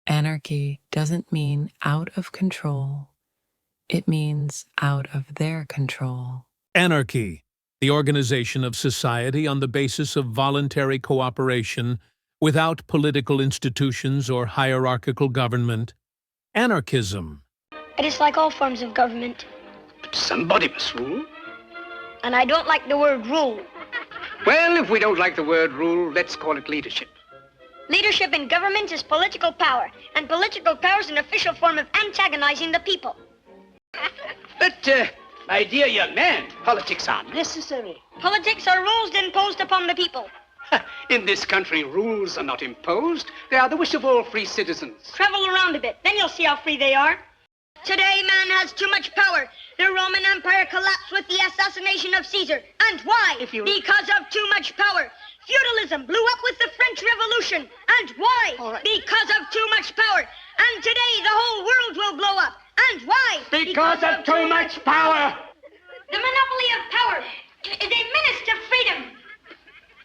Anarchy doesn't mean out of control. It means out of their control. Anarchy, the organization of society on the basis of voluntary cooperation without political institutions or hierarchical government. Anarchism. I dislike all forms of government. But somebody must rule. And I don't like the word rule. Well, if we don't like the word rule, let's call it leadership. Leadership in government is political power, and political power is an official form of antagonizing the people. But, my dear young man, politics are necessary. Politics are rules imposed upon the people. In this country, rules are not imposed. They are the wish of all free citizens. Travel around a bit, then you'll see how free they are. Today, man has too much power. The Roman Empire collapsed with the assassination of Caesar. And why? Because of too much power. Feudalism blew up with the French Revolution. And why? Because of too much power. And today, the whole world will blow up. And why? Because of too much power. The monopoly of power is a menace to freedom.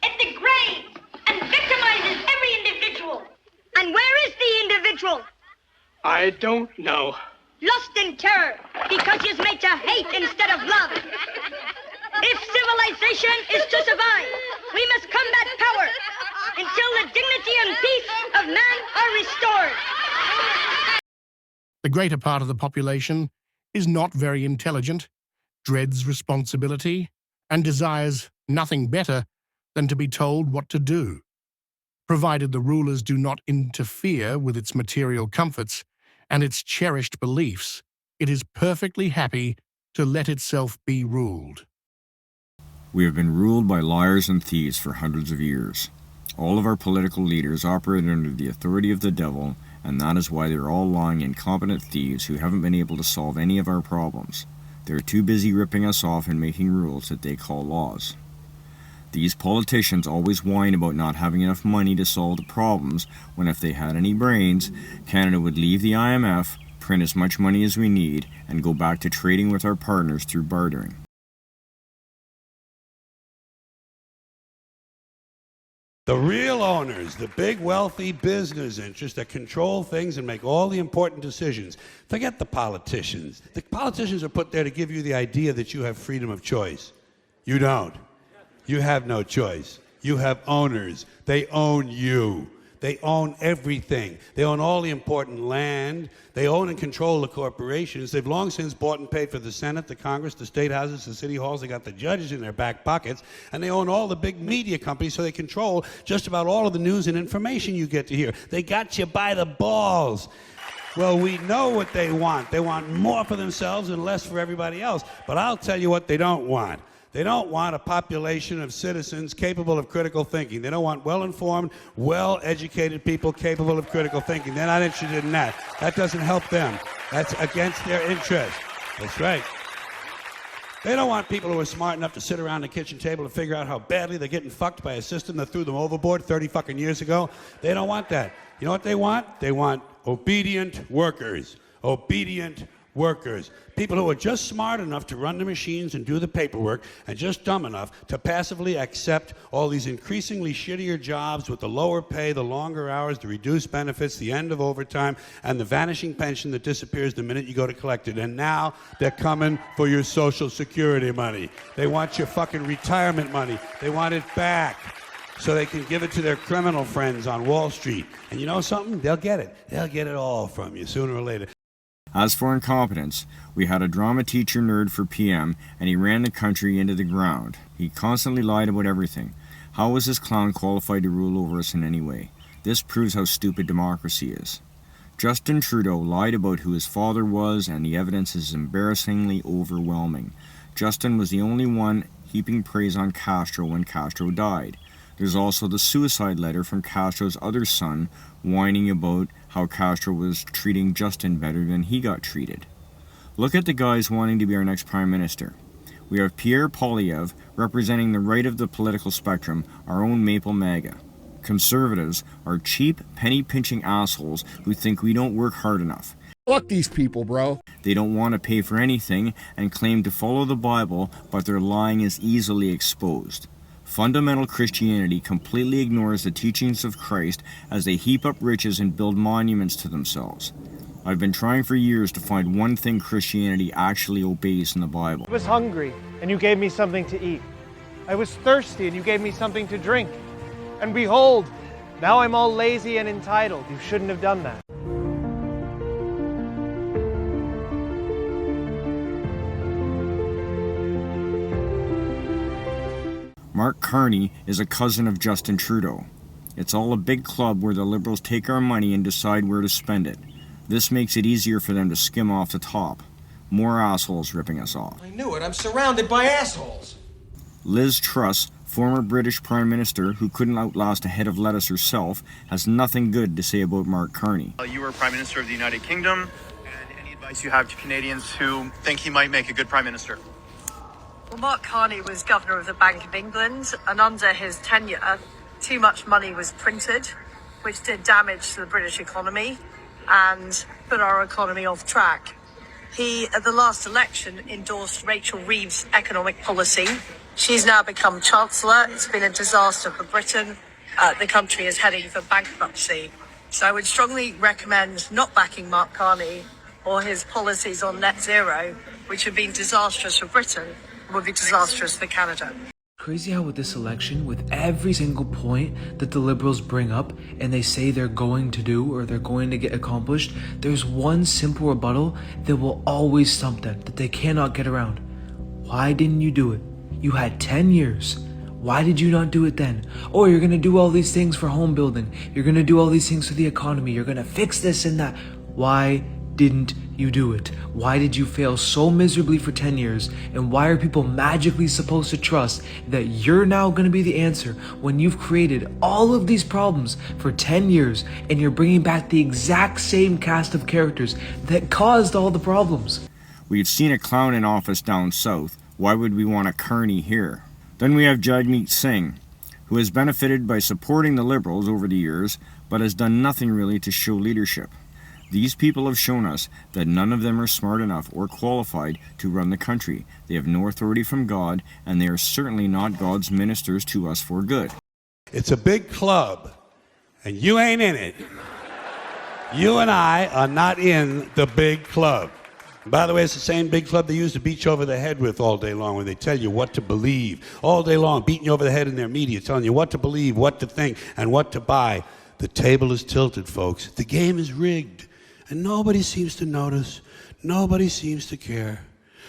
It degrades and victimizes every individual. And where is the individual? I don't know. Lust and terror, because he is made to hate instead of love. If civilization is to survive, we must combat power until the dignity and peace of man are restored. The greater part of the population is not very intelligent, dreads responsibility, and desires nothing better than to be told what to do. Provided the rulers do not interfere with its material comforts and its cherished beliefs, it is perfectly happy to let itself be ruled. We have been ruled by liars and thieves for hundreds of years. All of our political leaders operate under the authority of the devil, and that is why they're all lying, incompetent thieves who haven't been able to solve any of our problems. They're too busy ripping us off and making rules that they call laws. These politicians always whine about not having enough money to solve the problems, when if they had any brains, Canada would leave the IMF, print as much money as we need, and go back to trading with our partners through bartering. The real owners, the big wealthy business interests that control things and make all the important decisions. Forget the politicians. The politicians are put there to give you the idea that you have freedom of choice. You don't. You have no choice. You have owners. They own you. They own everything. They own all the important land. They own and control the corporations. They've long since bought and paid for the Senate, the Congress, the state houses, the city halls. They got the judges in their back pockets. And they own all the big media companies, so they control just about all of the news and information you get to hear. They got you by the balls. Well, we know what they want. They want more for themselves and less for everybody else. But I'll tell you what they don't want. They don't want a population of citizens capable of critical thinking. They don't want well-informed, well-educated people capable of critical thinking. They're not interested in that. That doesn't help them. That's against their interest. That's right. They don't want people who are smart enough to sit around the kitchen table and figure out how badly they're getting fucked by a system that threw them overboard 30 fucking years ago. They don't want that. You know what they want? They want obedient workers. Obedient workers. People who are just smart enough to run the machines and do the paperwork, and just dumb enough to passively accept all these increasingly shittier jobs with the lower pay, the longer hours, the reduced benefits, the end of overtime, and the vanishing pension that disappears the minute you go to collect it. And now they're coming for your Social Security money. They want your fucking retirement money. They want it back so they can give it to their criminal friends on Wall Street. And you know something? They'll get it. They'll get it all from you sooner or later. As for incompetence, we had a drama teacher nerd for PM, and he ran the country into the ground. He constantly lied about everything. How was this clown qualified to rule over us in any way? This proves how stupid democracy is. Justin Trudeau lied about who his father was, and the evidence is embarrassingly overwhelming. Justin was the only one heaping praise on Castro when Castro died. There's also the suicide letter from Castro's other son, whining about how Castro was treating Justin better than he got treated. Look at the guys wanting to be our next prime minister. We have Pierre Poilievre representing the right of the political spectrum, our own Maple MAGA. Conservatives are cheap, penny-pinching assholes who think we don't work hard enough. Fuck these people, bro. They don't want to pay for anything and claim to follow the Bible, but their lying is easily exposed. Fundamental Christianity completely ignores the teachings of Christ as they heap up riches and build monuments to themselves. I've been trying for years to find one thing Christianity actually obeys in the Bible. I was hungry, and you gave me something to eat. I was thirsty, and you gave me something to drink. And behold, now I'm all lazy and entitled. You shouldn't have done that. Mark Carney is a cousin of Justin Trudeau. It's all a big club where the Liberals take our money and decide where to spend it. This makes it easier for them to skim off the top. More assholes ripping us off. I knew it. I'm surrounded by assholes. Liz Truss, former British Prime Minister who couldn't outlast a head of lettuce herself, has nothing good to say about Mark Carney. You were Prime Minister of the United Kingdom, and any advice you have to Canadians who think he might make a good Prime Minister? Well, Mark Carney was Governor of the Bank of England, and under his tenure, too much money was printed, which did damage to the British economy and put our economy off track. He, at the last election, endorsed Rachel Reeves' economic policy. She's now become Chancellor. It's been a disaster for Britain. The country is heading for bankruptcy. So I would strongly recommend not backing Mark Carney or his policies on net zero, which have been disastrous for Britain and would be disastrous for Canada. Crazy how with this election, with every single point that the Liberals bring up and they say they're going to do or they're going to get accomplished, there's one simple rebuttal that will always stump them, that they cannot get around. Why didn't you do it? You had 10 years. Why did you not do it then? Oh, you're going to do all these things for home building. You're going to do all these things for the economy. You're going to fix this and that. Why didn't you do it? Why did you fail so miserably for 10 years? And why are people magically supposed to trust that you're now going to be the answer when you've created all of these problems for 10 years and you're bringing back the exact same cast of characters that caused all the problems? We've seen a clown in office down south. Why would we want a Carney here? Then we have Jagmeet Singh, who has benefited by supporting the Liberals over the years, but has done nothing really to show leadership. These people have shown us that none of them are smart enough or qualified to run the country. They have no authority from God, and they are certainly not God's ministers to us for good. It's a big club, and you ain't in it. You and I are not in the big club. By the way, it's the same big club they used to beat you over the head with all day long when they tell you what to believe. All day long, beating you over the head in their media, telling you what to believe, what to think, and what to buy. The table is tilted, folks. The game is rigged. And nobody seems to notice. Nobody seems to care.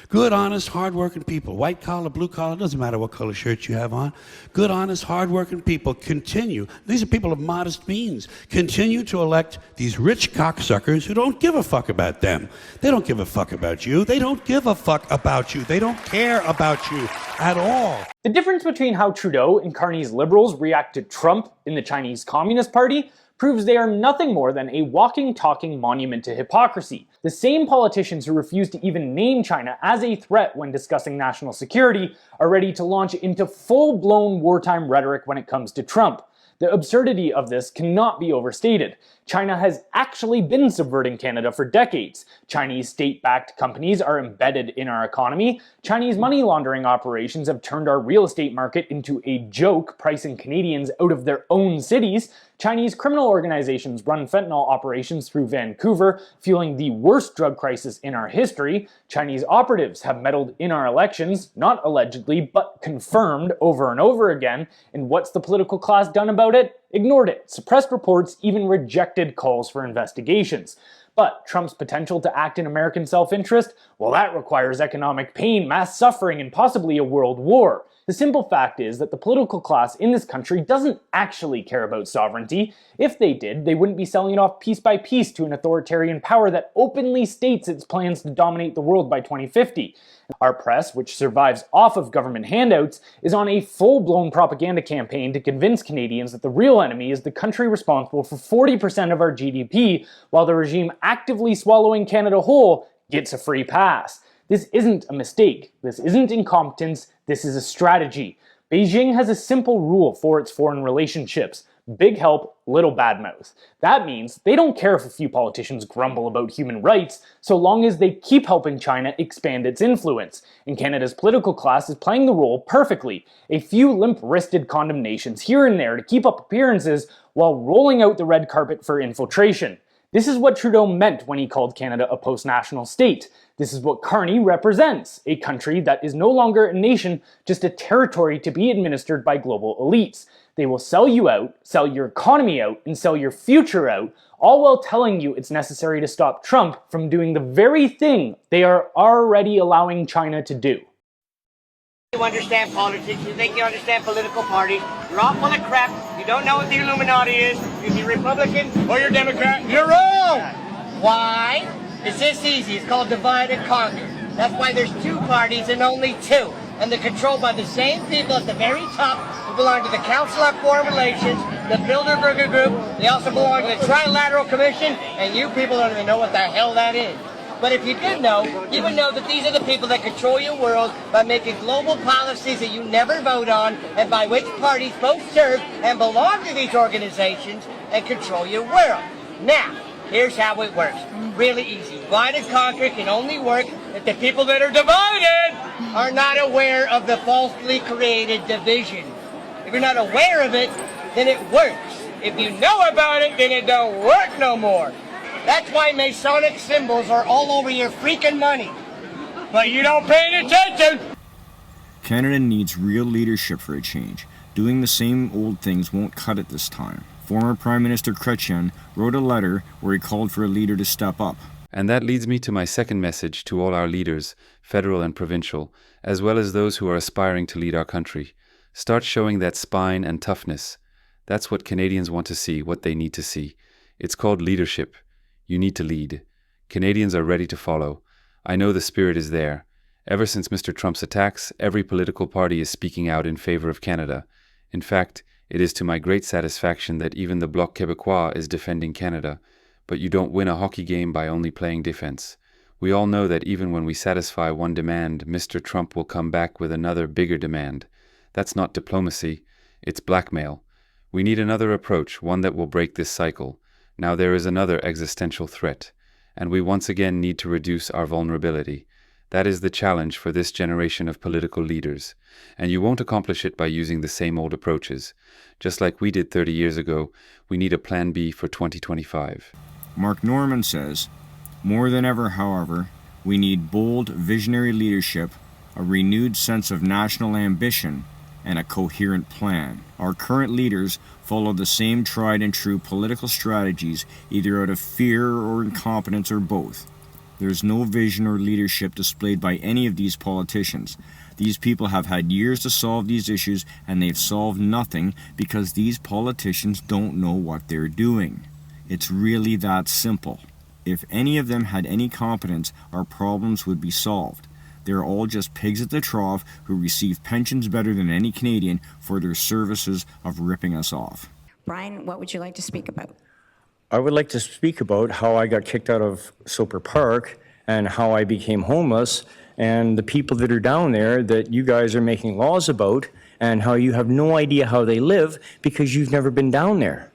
Good, honest, hard-working people, white collar, blue collar, doesn't matter what color shirt you have on. Good, honest, hard-working people continue. These are people of modest means. Continue to elect these rich cocksuckers who don't give a fuck about them. They don't give a fuck about you. They don't give a fuck about you. They don't care about you at all. The difference between how Trudeau and Carney's Liberals react to Trump in the Chinese Communist Party proves they are nothing more than a walking, talking monument to hypocrisy. The same politicians who refuse to even name China as a threat when discussing national security are ready to launch into full-blown wartime rhetoric when it comes to Trump. The absurdity of this cannot be overstated. China has actually been subverting Canada for decades. Chinese state-backed companies are embedded in our economy. Chinese money laundering operations have turned our real estate market into a joke, pricing Canadians out of their own cities. Chinese criminal organizations run fentanyl operations through Vancouver, fueling the worst drug crisis in our history. Chinese operatives have meddled in our elections, not allegedly, but confirmed over and over again. And what's the political class done about it? Ignored it, suppressed reports, even rejected calls for investigations. But Trump's potential to act in American self-interest? Well, that requires economic pain, mass suffering, and possibly a world war. The simple fact is that the political class in this country doesn't actually care about sovereignty. If they did, they wouldn't be selling it off piece by piece to an authoritarian power that openly states its plans to dominate the world by 2050. Our press, which survives off of government handouts, is on a full-blown propaganda campaign to convince Canadians that the real enemy is the country responsible for 40% of our GDP, while the regime actively swallowing Canada whole gets a free pass. This isn't a mistake. This isn't incompetence. This is a strategy. Beijing has a simple rule for its foreign relationships. Big help, little bad mouth. That means they don't care if a few politicians grumble about human rights, so long as they keep helping China expand its influence. And Canada's political class is playing the role perfectly. A few limp-wristed condemnations here and there to keep up appearances while rolling out the red carpet for infiltration. This is what Trudeau meant when he called Canada a post-national state. This is what Carney represents, a country that is no longer a nation, just a territory to be administered by global elites. They will sell you out, sell your economy out, and sell your future out, all while telling you it's necessary to stop Trump from doing the very thing they are already allowing China to do. You understand politics, you think you understand political parties, you're all full of crap, you don't know what the Illuminati is, you're either Republican or you're Democrat, you're wrong! Why? It's this easy, it's called divide and conquer. That's why there's two parties and only two, and they're controlled by the same people at the very top who belong to the Council on Foreign Relations, the Bilderberger Group, they also belong to the Trilateral Commission, and you people don't even know what the hell that is. But if you did know, you would know that these are the people that control your world by making global policies that you never vote on and by which parties both serve and belong to these organizations and control your world. Now, here's how it works. Really easy. Divide and conquer can only work if the people that are divided are not aware of the falsely created division. If you're not aware of it, then it works. If you know about it, then it don't work no more. That's why Masonic symbols are all over your freaking money. But you don't pay attention! Canada needs real leadership for a change. Doing the same old things won't cut it this time. Former Prime Minister Chrétien wrote a letter where he called for a leader to step up. And that leads me to my second message to all our leaders, federal and provincial, as well as those who are aspiring to lead our country. Start showing that spine and toughness. That's what Canadians want to see, what they need to see. It's called leadership. You need to lead. Canadians are ready to follow. I know the spirit is there. Ever since Mr. Trump's attacks, every political party is speaking out in favor of Canada. In fact, it is to my great satisfaction that even the Bloc Québécois is defending Canada. But you don't win a hockey game by only playing defense. We all know that even when we satisfy one demand, Mr. Trump will come back with another bigger demand. That's not diplomacy, it's blackmail. We need another approach, one that will break this cycle. Now there is another existential threat, and we once again need to reduce our vulnerability. That is the challenge for this generation of political leaders, and you won't accomplish it by using the same old approaches. Just like we did 30 years ago, we need a plan B for 2025. Mark Norman says, more than ever, however, we need bold, visionary leadership, a renewed sense of national ambition, and a coherent plan. Our current leaders follow the same tried and true political strategies, either out of fear or incompetence or both. There's no vision or leadership displayed by any of these politicians. These people have had years to solve these issues, and they've solved nothing because these politicians don't know what they're doing. It's really that simple. If any of them had any competence, our problems would be solved. They're all just pigs at the trough who receive pensions better than any Canadian for their services of ripping us off. Brian, what would you like to speak about? I would like to speak about how I got kicked out of Soper Park and how I became homeless and the people that are down there that you guys are making laws about and how you have no idea how they live because you've never been down there.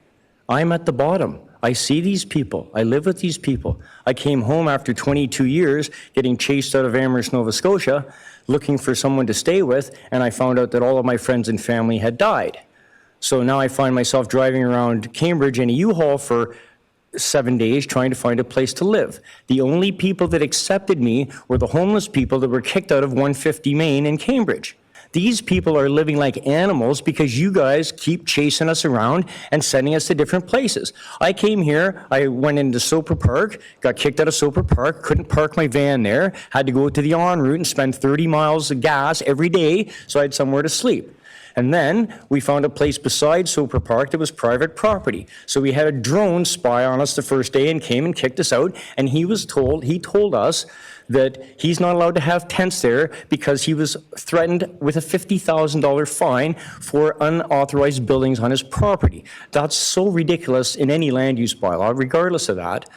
I'm at the bottom. I see these people. I live with these people. I came home after 22 years getting chased out of Amherst, Nova Scotia, looking for someone to stay with, and I found out that all of my friends and family had died. So now I find myself driving around Cambridge in a U-Haul for 7 days trying to find a place to live. The only people that accepted me were the homeless people that were kicked out of 150 Main in Cambridge. These people are living like animals because you guys keep chasing us around and sending us to different places. I came here, I went into Soper Park, got kicked out of Soper Park, couldn't park my van there, had to go to the en route and spend 30 miles of gas every day so I had somewhere to sleep. And then we found a place beside Soper Park that was private property. So we had a drone spy on us the first day and came and kicked us out, and he told us that he's not allowed to have tents there because he was threatened with a $50,000 fine for unauthorized buildings on his property. That's so ridiculous in any land use bylaw, regardless of that.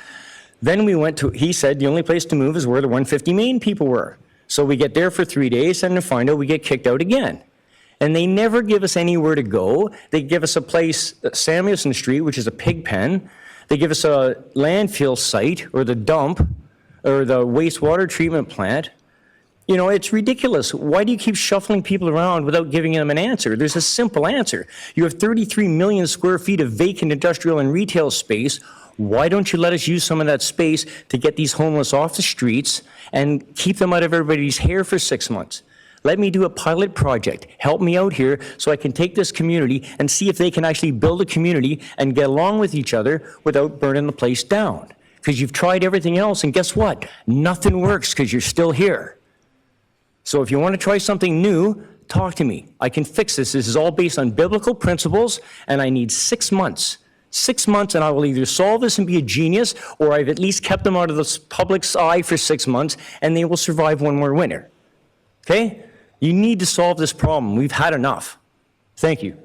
Then he said the only place to move is where the 150 Main people were. So we get there for 3 days and to find out we get kicked out again. And they never give us anywhere to go. They give us a place, Samuelson Street, which is a pig pen. They give us a landfill site, or the dump, or the wastewater treatment plant. You know, it's ridiculous. Why do you keep shuffling people around without giving them an answer? There's a simple answer. You have 33 million square feet of vacant industrial and retail space. Why don't you let us use some of that space to get these homeless off the streets and keep them out of everybody's hair for 6 months? Let me do a pilot project. Help me out here so I can take this community and see if they can actually build a community and get along with each other without burning the place down. Because you've tried everything else, and guess what? Nothing works because you're still here. So if you want to try something new, talk to me. I can fix this. This is all based on biblical principles, and I need 6 months. 6 months, and I will either solve this and be a genius, or I've at least kept them out of the public's eye for 6 months, and they will survive one more winter. Okay? You need to solve this problem. We've had enough. Thank you.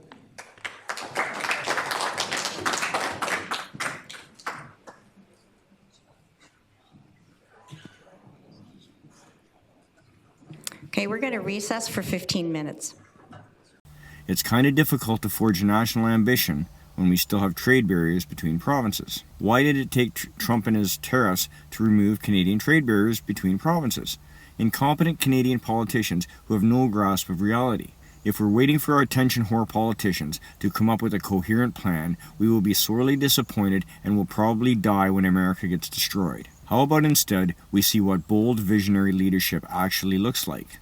Okay, we're going to recess for 15 minutes. It's kind of difficult to forge a national ambition when we still have trade barriers between provinces. Why did it take Trump and his tariffs to remove Canadian trade barriers between provinces? Incompetent Canadian politicians who have no grasp of reality. If we're waiting for our attention whore politicians to come up with a coherent plan, we will be sorely disappointed and will probably die when America gets destroyed. How about instead we see what bold visionary leadership actually looks like?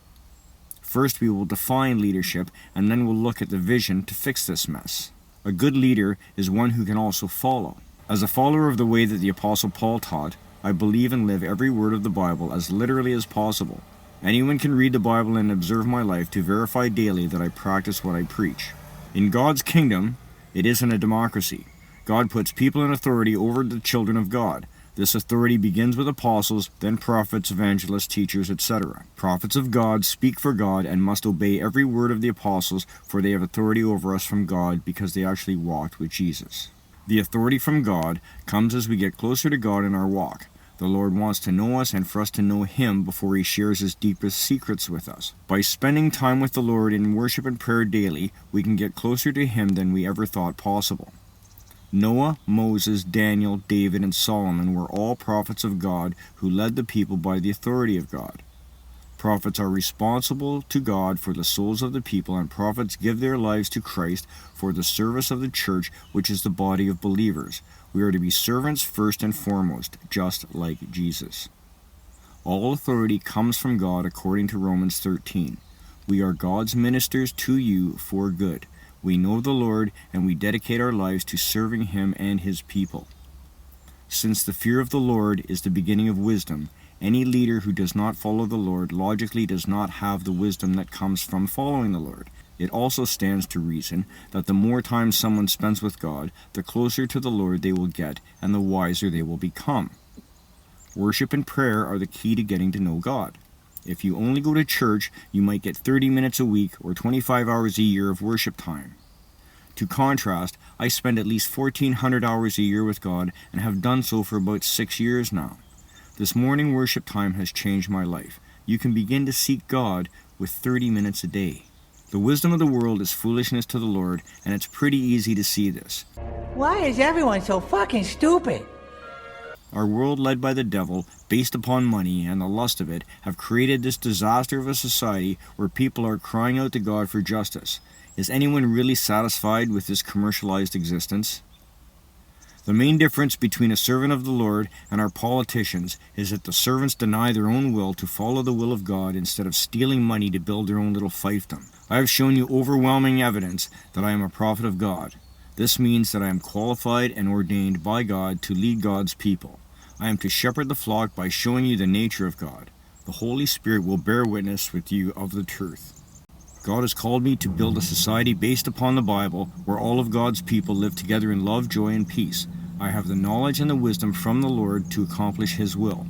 First, we will define leadership, and then we'll look at the vision to fix this mess. A good leader is one who can also follow. As a follower of the way that the Apostle Paul taught, I believe and live every word of the Bible as literally as possible. Anyone can read the Bible and observe my life to verify daily that I practice what I preach. In God's kingdom, it isn't a democracy. God puts people in authority over the children of God. This authority begins with apostles, then prophets, evangelists, teachers, etc. Prophets of God speak for God and must obey every word of the apostles, for they have authority over us from God because they actually walked with Jesus. The authority from God comes as we get closer to God in our walk. The Lord wants to know us and for us to know Him before He shares His deepest secrets with us. By spending time with the Lord in worship and prayer daily, we can get closer to Him than we ever thought possible. Noah, Moses, Daniel, David, and Solomon were all prophets of God who led the people by the authority of God. Prophets are responsible to God for the souls of the people, and prophets give their lives to Christ for the service of the church, which is the body of believers. We are to be servants first and foremost, just like Jesus. All authority comes from God according to Romans 13. We are God's ministers to you for good. We know the Lord, and we dedicate our lives to serving Him and His people. Since the fear of the Lord is the beginning of wisdom, any leader who does not follow the Lord logically does not have the wisdom that comes from following the Lord. It also stands to reason that the more time someone spends with God, the closer to the Lord they will get, and the wiser they will become. Worship and prayer are the key to getting to know God. If you only go to church, you might get 30 minutes a week or 25 hours a year of worship time. To contrast, I spend at least 1,400 hours a year with God and have done so for about 6 years now. This morning worship time has changed my life. You can begin to seek God with 30 minutes a day. The wisdom of the world is foolishness to the Lord, and it's pretty easy to see this. Why is everyone so fucking stupid? Our world, led by the devil, based upon money and the lust of it, have created this disaster of a society where people are crying out to God for justice. Is anyone really satisfied with this commercialized existence? The main difference between a servant of the Lord and our politicians is that the servants deny their own will to follow the will of God instead of stealing money to build their own little fiefdom. I have shown you overwhelming evidence that I am a prophet of God. This means that I am qualified and ordained by God to lead God's people. I am to shepherd the flock by showing you the nature of God. The Holy Spirit will bear witness with you of the truth. God has called me to build a society based upon the Bible where all of God's people live together in love, joy, and peace. I have the knowledge and the wisdom from the Lord to accomplish His will.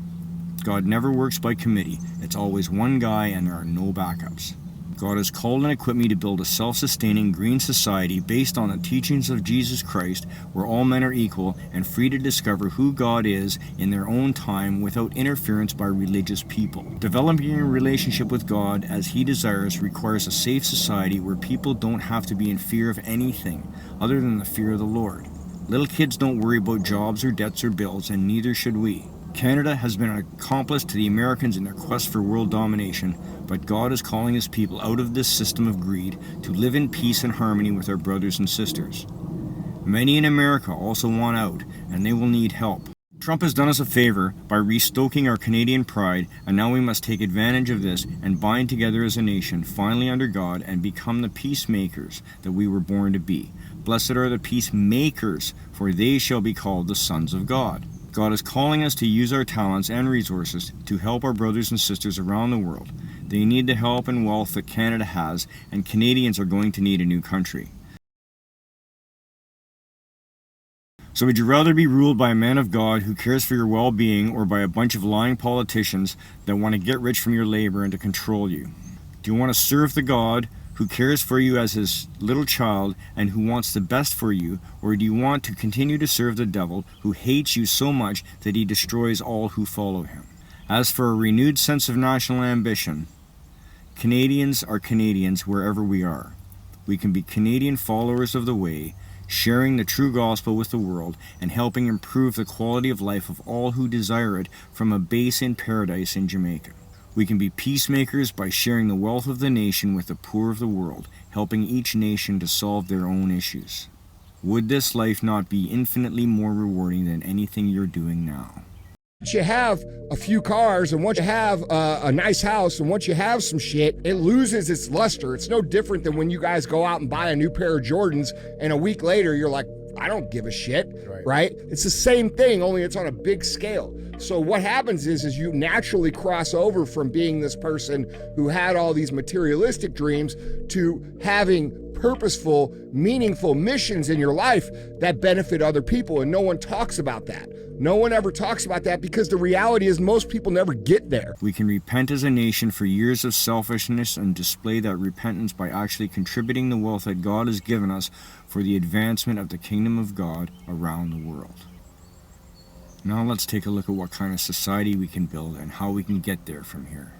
God never works by committee. It's always one guy and there are no backups. God has called and equipped me to build a self-sustaining green society based on the teachings of Jesus Christ, where all men are equal and free to discover who God is in their own time without interference by religious people. Developing a relationship with God as He desires requires a safe society where people don't have to be in fear of anything other than the fear of the Lord. Little kids don't worry about jobs or debts or bills, and neither should we. Canada has been an accomplice to the Americans in their quest for world domination, but God is calling His people out of this system of greed to live in peace and harmony with our brothers and sisters. Many in America also want out, and they will need help. Trump has done us a favor by restoking our Canadian pride, and now we must take advantage of this and bind together as a nation, finally under God, and become the peacemakers that we were born to be. Blessed are the peacemakers, for they shall be called the sons of God. God is calling us to use our talents and resources to help our brothers and sisters around the world. They need the help and wealth that Canada has, and Canadians are going to need a new country. So would you rather be ruled by a man of God who cares for your well-being, or by a bunch of lying politicians that want to get rich from your labor and to control you? Do you want to serve the God who cares for you as His little child and who wants the best for you, or do you want to continue to serve the devil who hates you so much that he destroys all who follow him? As for a renewed sense of national ambition, Canadians are Canadians wherever we are. We can be Canadian followers of the way, sharing the true gospel with the world and helping improve the quality of life of all who desire it from a base in paradise in Jamaica. We can be peacemakers by sharing the wealth of the nation with the poor of the world, helping each nation to solve their own issues. Would this life not be infinitely more rewarding than anything you're doing now? Once you have a few cars, and once you have a nice house, and once you have some shit, it loses its luster. It's no different than when you guys go out and buy a new pair of Jordans, and a week later you're like, I don't give a shit, right? It's the same thing, only it's on a big scale. So what happens is you naturally cross over from being this person who had all these materialistic dreams to having purposeful, meaningful missions in your life that benefit other people, and no one talks about that. No one ever talks about that because the reality is most people never get there. We can repent as a nation for years of selfishness and display that repentance by actually contributing the wealth that God has given us for the advancement of the kingdom of God around the world. Now let's take a look at what kind of society we can build and how we can get there from here.